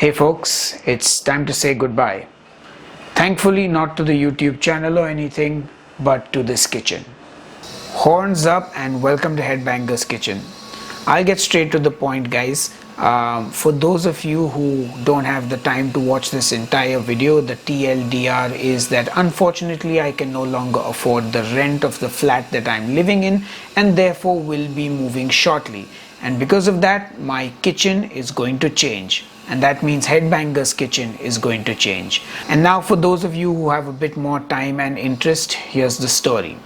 Hey folks, it's time to say goodbye. Thankfully, not to the YouTube channel or anything, but to this kitchen. Horns up and welcome to Headbangers Kitchen. I'll get straight to the point, guys. For those of you who don't have the time to watch this entire video, the TLDR is that unfortunately I can no longer afford the rent of the flat that I'm living in and therefore will be moving shortly. And because of that, my kitchen is going to change. And that means Headbangers Kitchen is going to change. And now for those of you who have a bit more time and interest, here's the story.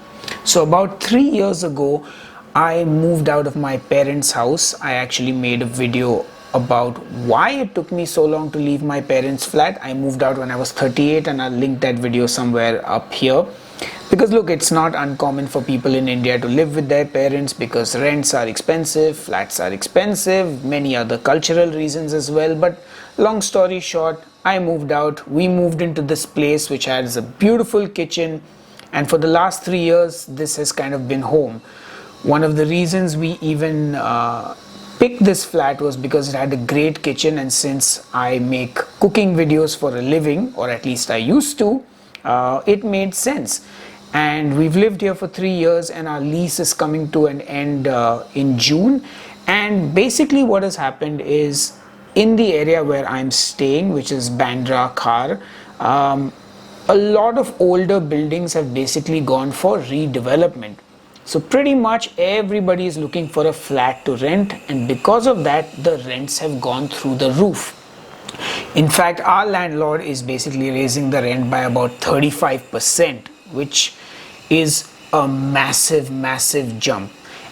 So about 3 years ago, I moved out of my parents' house. I actually made a video about why it took me so long to leave my parents' flat. I moved out when I was 38 and I'll link that video somewhere up here. Because look, it's not uncommon for people in India to live with their parents because rents are expensive, flats are expensive, many other cultural reasons as well. But long story short, I moved out. We moved into this place which has a beautiful kitchen, and for the last 3 years this has kind of been home. One of the reasons we even picked this flat was because it had a great kitchen, and since I make cooking videos for a living, or at least I used to, it made sense. And we've lived here for 3 years and our lease is coming to an end in June. And basically what has happened is, in the area where I'm staying, which is Bandra Khar, a lot of older buildings have basically gone for redevelopment. So pretty much everybody is looking for a flat to rent, and because of that the rents have gone through the roof. In fact, our landlord is basically raising the rent by about 35%, which is a massive jump.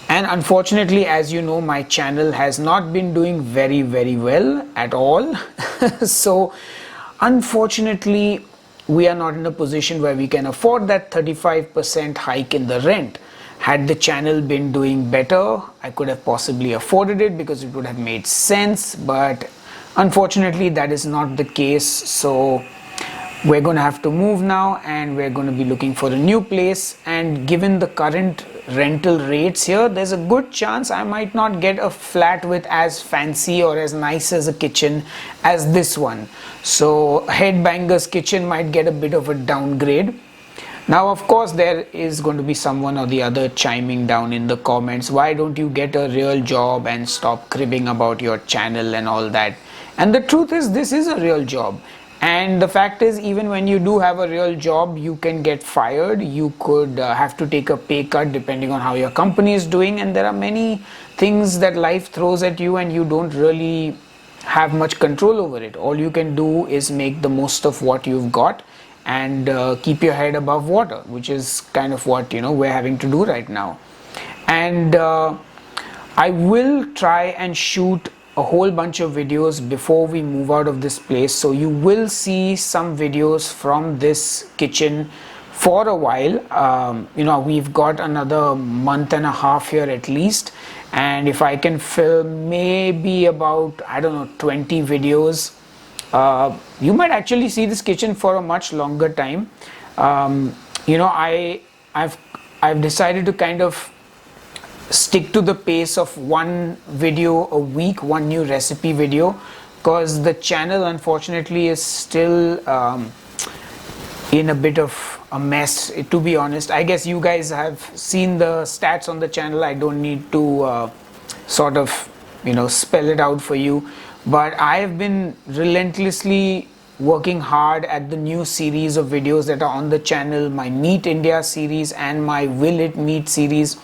And unfortunately, as you know, my channel has not been doing very well at all. So unfortunately, we are not in a position where we can afford that 35% hike in the rent. Had the channel been doing better, I could have possibly afforded it because it would have made sense, but unfortunately that is not the case. So we're going to have to move now and we're going to be looking for a new place, and given the current rental rates here, there's a good chance I might not get a flat with as fancy or as nice as a kitchen as this one. So Headbangers Kitchen might get a bit of a downgrade. Now of course there is going to be someone or the other chiming down in the comments, why don't you get a real job and stop cribbing about your channel and all that. And the truth is, this is a real job. And the fact is, even when you do have a real job, you can get fired. You could have to take a pay cut depending on how your company is doing. And there are many things that life throws at you and you don't really have much control over it. All you can do is make the most of what you've got and keep your head above water, which is kind of what we're having to do right now. And I will try and shoot a whole bunch of videos before we move out of this place, so you will see some videos from this kitchen for a while. We've got another month and a half here at least, and if I can film maybe about 20 videos, you might actually see this kitchen for a much longer time. I've decided to kind of stick to the pace of one video a week, one new recipe video, because the channel unfortunately is still in a bit of a mess, to be honest. I guess you guys have seen the stats on the channel. I don't need to sort of spell it out for you, but I have been relentlessly working hard at the new series of videos that are on the channel, my Meet India series and my Will It Meet series.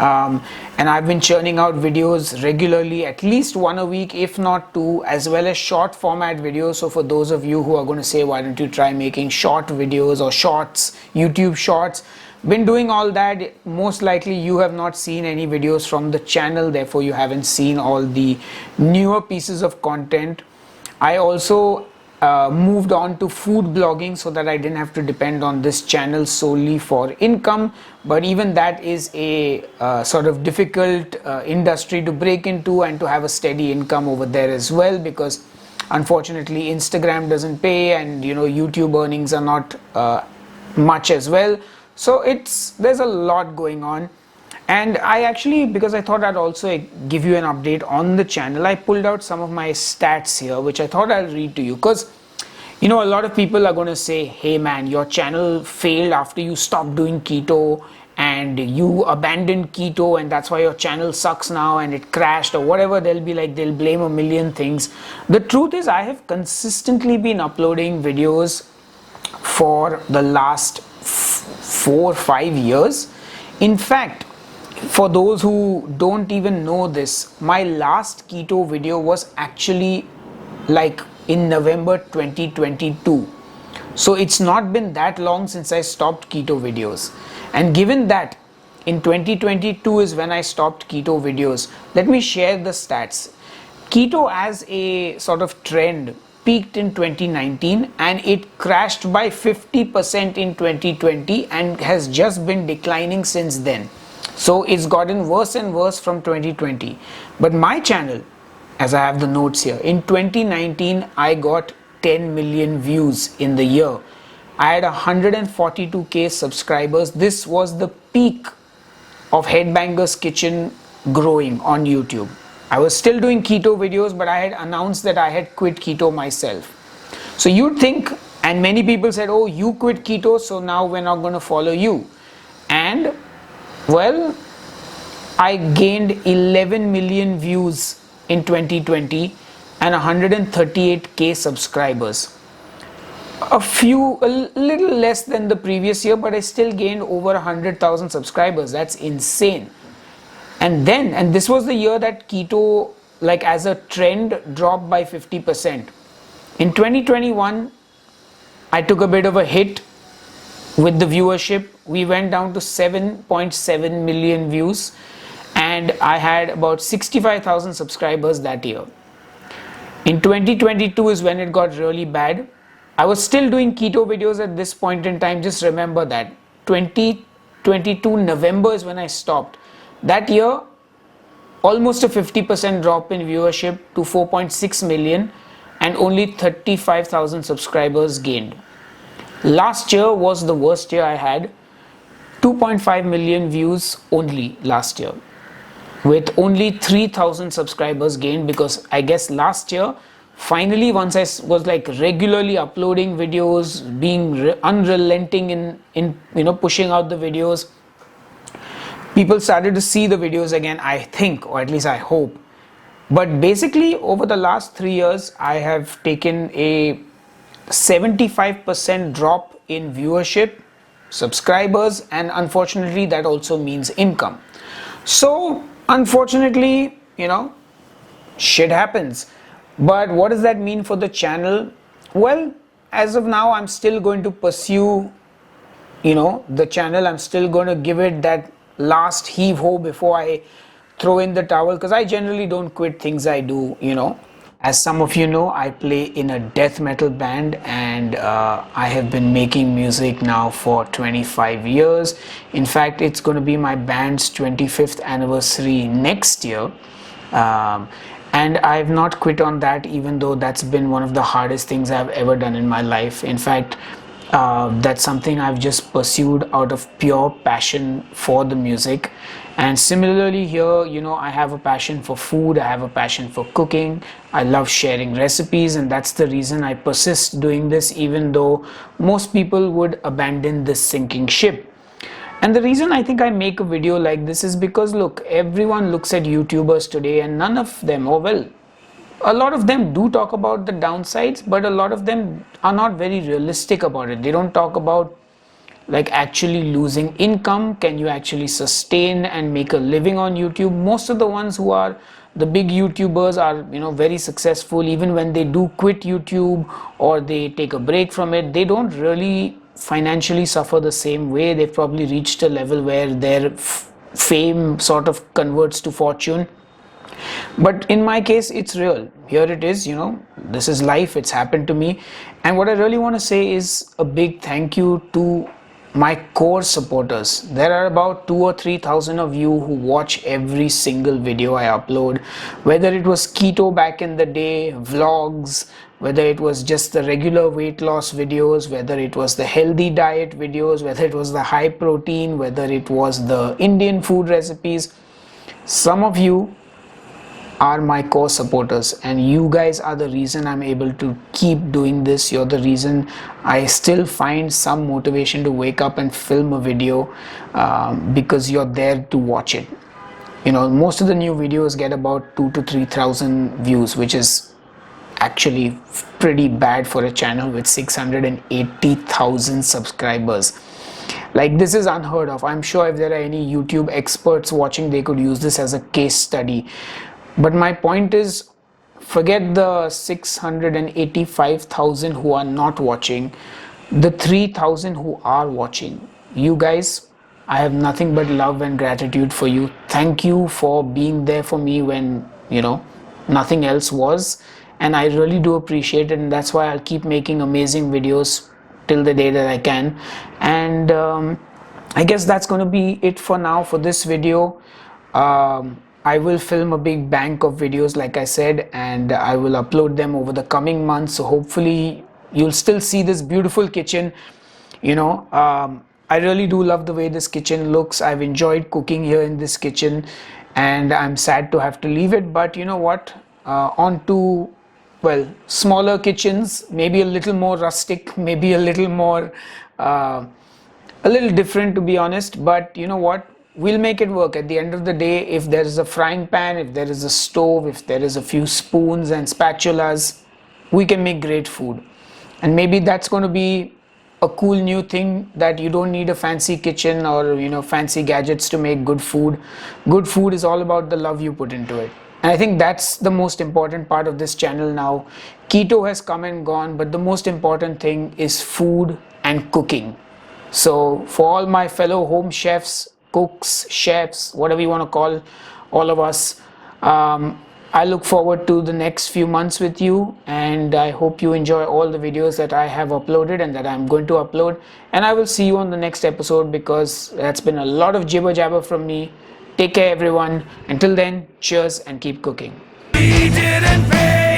And I've been churning out videos regularly, at least one a week, if not two, as well as short format videos. So for those of you who are going to say, why don't you try making short videos or shorts, YouTube shorts, been doing all that. Most likely you have not seen any videos from the channel, therefore you haven't seen all the newer pieces of content. I also moved on to food blogging so that I didn't have to depend on this channel solely for income, but even that is a sort of difficult industry to break into and to have a steady income over there as well, because unfortunately Instagram doesn't pay, and YouTube earnings are not much as well. So there's a lot going on. And I actually, because I thought I'd also give you an update on the channel, I pulled out some of my stats here, which I thought I'll read to you. Because, you know, a lot of people are going to say, hey man, your channel failed after you stopped doing keto and you abandoned keto and that's why your channel sucks now and it crashed or whatever. They'll be like, they'll blame a million things. The truth is, I have consistently been uploading videos for the last 4 or 5 years. In fact, for those who don't even know this, my last keto video was actually like in November 2022. So it's not been that long since I stopped keto videos. And given that in 2022 is when I stopped keto videos, let me share the stats. Keto as a sort of trend peaked in 2019 and it crashed by 50% in 2020 and has just been declining since then. So it's gotten worse and worse from 2020. But my channel, as I have the notes here, in 2019 I got 10 million views in the year. I had 142k subscribers. This was the peak of Headbangers Kitchen growing on YouTube. I was still doing keto videos, but I had announced that I had quit keto myself. So you'd think, and many people said, oh, you quit keto, so now we're not going to follow you. And well, I gained 11 million views in 2020 and 138k subscribers. A little less than the previous year, but I still gained over 100,000 subscribers. That's insane. And this was the year that keto, like as a trend, dropped by 50%. In 2021, I took a bit of a hit with the viewership. We went down to 7.7 million views and I had about 65,000 subscribers that year. In 2022 is when it got really bad. I was still doing keto videos at this point in time. Just remember that 2022 November is when I stopped. That year, almost a 50% drop in viewership to 4.6 million and only 35,000 subscribers gained. Last year was the worst year I had. 2.5 million views only last year with only 3,000 subscribers gained, because I guess last year finally, once I was like regularly uploading videos, being unrelenting in pushing out the videos, people started to see the videos again, I think, or at least I hope. But basically over the last 3 years I have taken a 75% drop in viewership, subscribers, and unfortunately that also means income. So unfortunately, shit happens. But what does that mean for the channel? Well, as of now I'm still going to pursue the channel. I'm still going to give it that last heave-ho before I throw in the towel, because I generally don't quit things I do. As some of you know, I play in a death metal band and I have been making music now for 25 years. In fact, it's going to be my band's 25th anniversary next year. And I've not quit on that, even though that's been one of the hardest things I've ever done in my life. In fact, that's something I've just pursued out of pure passion for the music. And similarly here, I have a passion for food, I have a passion for cooking, I love sharing recipes, and that's the reason I persist doing this, even though most people would abandon this sinking ship. And the reason I think I make a video like this is because, look, everyone looks at YouTubers today and none of them, a lot of them do talk about the downsides, but a lot of them are not very realistic about it. They don't talk about like actually losing income. Can you actually sustain and make a living on YouTube? Most of the ones who are the big YouTubers are very successful. Even when they do quit YouTube or they take a break from it, they don't really financially suffer the same way. They've probably reached a level where their fame sort of converts to fortune. But in my case, it's real. Here it is, this is life, it's happened to me. And what I really want to say is a big thank you to my core supporters. There are about 2,000 or 3,000 of you who watch every single video I upload, whether it was keto back in the day, vlogs, whether it was just the regular weight loss videos, whether it was the healthy diet videos, whether it was the high protein, whether it was the Indian food recipes. Some of you are my core supporters, and you guys are the reason I'm able to keep doing this. You're the reason I still find some motivation to wake up and film a video, because you're there to watch it. Most of the new videos get about 2 to 3,000 views, which is actually pretty bad for a channel with 680,000 subscribers. Like, this is unheard of. I'm sure if there are any YouTube experts watching, they could use this as a case study. But my point is, forget the 685,000 who are not watching, the 3,000 who are watching. You guys, I have nothing but love and gratitude for you. Thank you for being there for me when, nothing else was. And I really do appreciate it. And that's why I'll keep making amazing videos till the day that I can. And I guess that's going to be it for now for this video. I will film a big bank of videos, like I said, and I will upload them over the coming months. So hopefully you'll still see this beautiful kitchen. I really do love the way this kitchen looks. I've enjoyed cooking here in this kitchen, and I'm sad to have to leave it. But you know what? On to, well, smaller kitchens, maybe a little more rustic, maybe a little more, a little different, to be honest. But you know what? We'll make it work. At the end of the day, if there is a frying pan, if there is a stove, if there is a few spoons and spatulas, we can make great food. And maybe that's going to be a cool new thing, that you don't need a fancy kitchen or fancy gadgets to make good food. Good food is all about the love you put into it. And I think that's the most important part of this channel now. Keto has come and gone, but the most important thing is food and cooking. So for all my fellow home chefs, cooks, chefs, whatever you want to call all of us, I look forward to the next few months with you, and I hope you enjoy all the videos that I have uploaded and that I'm going to upload. And I will see you on the next episode, because that's been a lot of jibber jabber from me. Take care, everyone. Until then, cheers and keep cooking. We didn't pay.